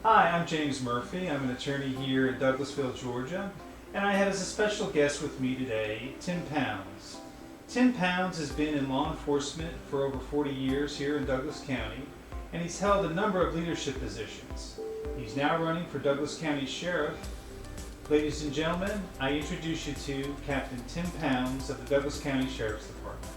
Hi, I'm James Murphy. I'm an attorney here in Douglasville, Georgia, and I have as a special guest with me today Tim Pounds. Tim Pounds has been in law enforcement for over 40 years here in Douglas County, and he's held a number of leadership positions. He's now running for Douglas County Sheriff. Ladies and gentlemen, I introduce you to Captain Tim Pounds of the Douglas County Sheriff's Department.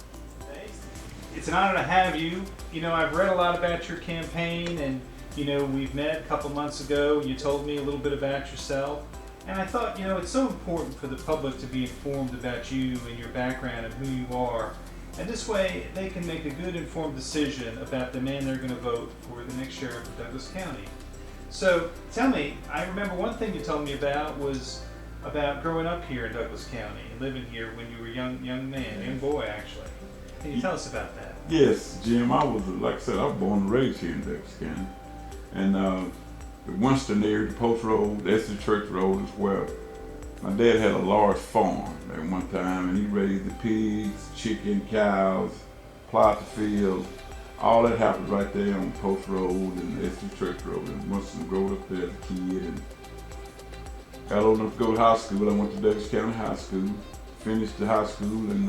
It's an honor to have you. You know, I've read a lot about your campaign, and we've met a couple months ago. You told me a little bit about yourself, and I thought, it's so important for the public to be informed about you and your background and who you are, and this way they can make a good informed decision about the man they're going to vote for the next sheriff of Douglas County. So tell me, I remember one thing you told me about was about growing up here in Douglas County and living here when you were a young boy actually. Can you tell us about that? Yes, Jim, like I said, I was born and raised here in Douglas County. And the Winston area, the Post Road, the Essex Church Road is where my dad had a large farm at one time, and he raised the pigs, chicken, cows, plowed the fields. All that happened right there on Post Road and the Essex Church Road. And Winston grew up there as a kid and got old enough to go to high school. I went to Douglas County High School, finished the high school in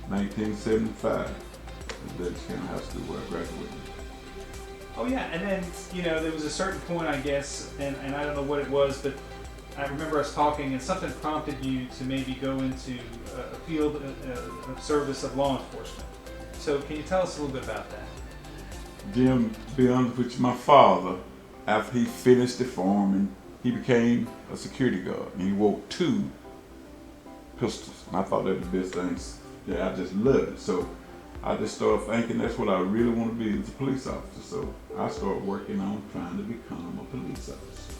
1975 at Douglas County High School where I graduated. Oh yeah, and then, there was a certain point, I guess, and I don't know what it was, but I remember us talking and something prompted you to maybe go into a field of service of law enforcement. So can you tell us a little bit about that? Jim, to be honest with you, my father, after he finished the farming, he became a security guard, and he wore 2 pistols, and I thought that was the best thing. Yeah, I just loved it. So I just started thinking that's what I really want to be as a police officer. So I started working on trying to become a police officer.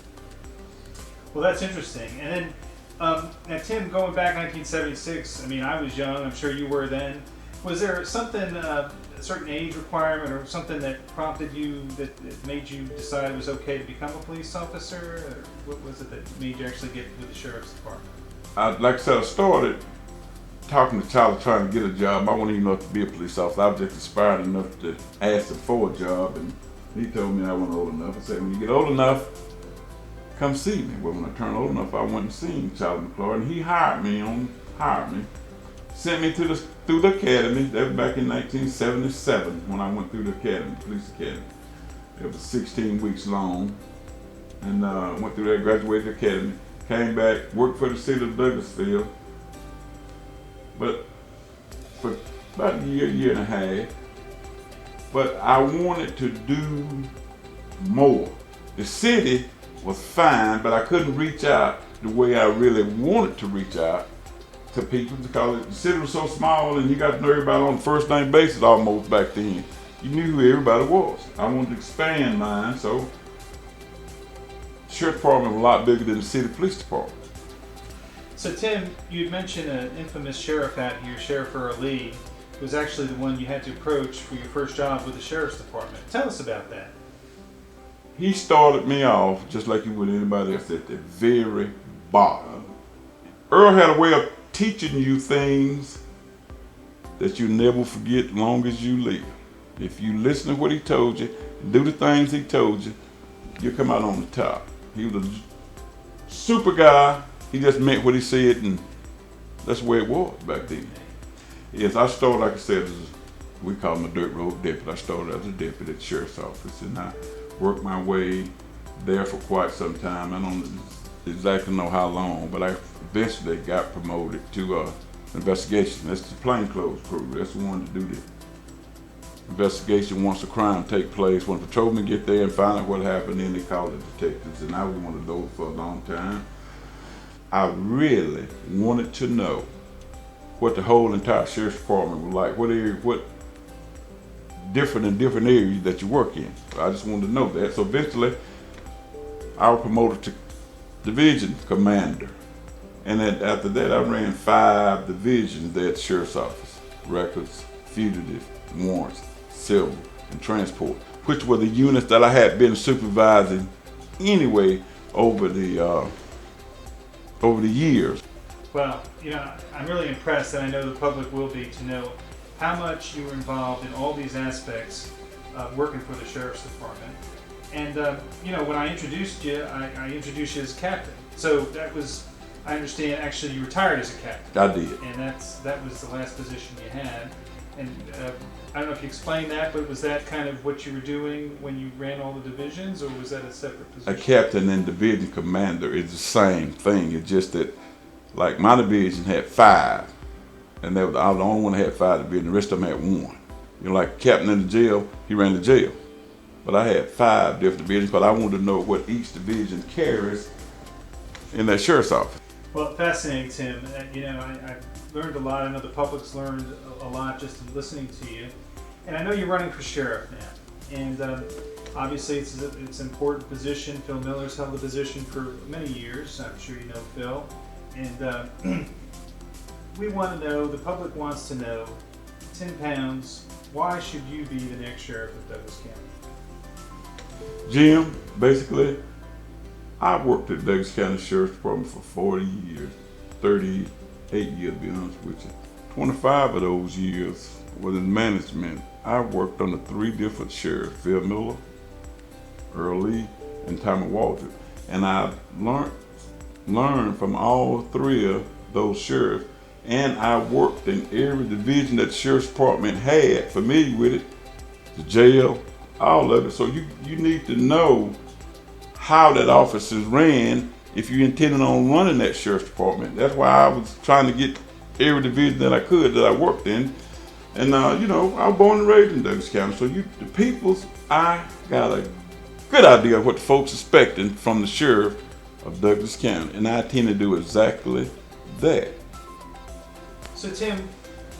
Well, that's interesting. And then, now Tim, going back 1976, I was young, I'm sure you were then. Was there something, a certain age requirement or something that prompted you, that made you decide it was okay to become a police officer? Or what was it that made you actually get with the Sheriff's Department? Like I said, I started talking to Tyler trying to get a job. I wasn't even enough to be a police officer. I was just inspired enough to ask him for a job, and he told me I wasn't old enough. I said, when you get old enough, come see me. Well, when I turned old enough, I went and seen Charlie McClure, and he hired me, sent me through the academy. That was back in 1977 when I went through the academy, police academy. It was 16 weeks long, and went through that, graduated the academy, came back, worked for the city of Douglasville. But for about a year and a half, but I wanted to do more. The city was fine, but I couldn't reach out the way I really wanted to reach out to people because the city was so small and you got to know everybody on a first name basis almost back then. You knew who everybody was. I wanted to expand mine, so the sheriff's department was a lot bigger than the city police department. So Tim, you had mentioned an infamous sheriff out here, Sheriff Earl Lee, who was actually the one you had to approach for your first job with the Sheriff's Department. Tell us about that. He started me off just like he would anybody else at the very bottom. Earl had a way of teaching you things that you never forget as long as you live. If you listen to what he told you, do the things he told you, you'll come out on the top. He was a super guy. He just meant what he said, and that's the way it was back then. Yes, I started, like I said, we call him a dirt road deputy. I started as a deputy at the sheriff's office, and I worked my way there for quite some time. I don't exactly know how long, but I eventually got promoted to investigation. That's the plainclothes crew. That's the one to do the investigation once a crime take place. When patrolmen get there and find out what happened, then they call the detectives, and I was one of those for a long time. I really wanted to know what the whole entire sheriff's department was like, what different in different areas that you work in. I just wanted to know that. So eventually, I was promoted to division commander. And then after that, I ran 5 divisions there at the sheriff's office: records, fugitive, warrants, civil, and transport, which were the units that I had been supervising anyway over the years. Well, I'm really impressed, and I know the public will be, to know how much you were involved in all these aspects working for the Sheriff's Department. And you know, when I introduced you, I introduced you as captain. So that was, I understand, actually you retired as a captain. I did. And that was the last position you had. And I don't know if you explained that, but was that kind of what you were doing when you ran all the divisions, or was that a separate position? A captain and division commander is the same thing. It's just that, like, my division had 5, and I was the only one that had 5 divisions. The rest of them had 1. You know, like captain in the jail, he ran the jail. But I had 5 different divisions, but I wanted to know what each division carries in that sheriff's office. Well, fascinating, Tim. You know, I've learned a lot. I know the public's learned a lot just in listening to you. And I know you're running for sheriff now. And obviously, it's an important position. Phil Miller's held the position for many years. I'm sure you know Phil. And we want to know, the public wants to know, 10 pounds, why should you be the next sheriff of Douglas County? Jim, basically, I worked at Douglas County Sheriff's Department for 40 years, 38 years to be honest with you. 25 of those years was in management. I worked under 3 different sheriffs, Phil Miller, Earl Lee, and Tommy Walter. And I learned from all 3 of those sheriffs, and I worked in every division that the Sheriff's Department had, familiar with it, the jail, all of it. So you need to know how that office is ran if you're intending on running that Sheriff's Department. That's why I was trying to get every division that I could that I worked in. And you know, I was born and raised in Douglas County. So the peoples, I got a good idea of what the folks expecting from the sheriff of Douglas County. And I intend to do exactly that. So Tim,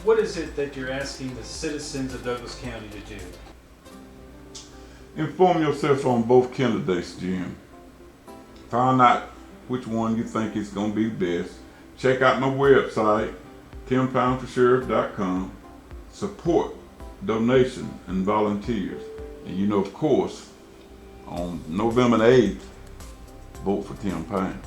what is it that you're asking the citizens of Douglas County to do? Inform yourself on both candidates, Jim. Find out which one you think is going to be best. Check out my website, timpoundforsheriff.com. Support, donation, and volunteers. And you know, of course, on November the 8th, vote for 10 pounds.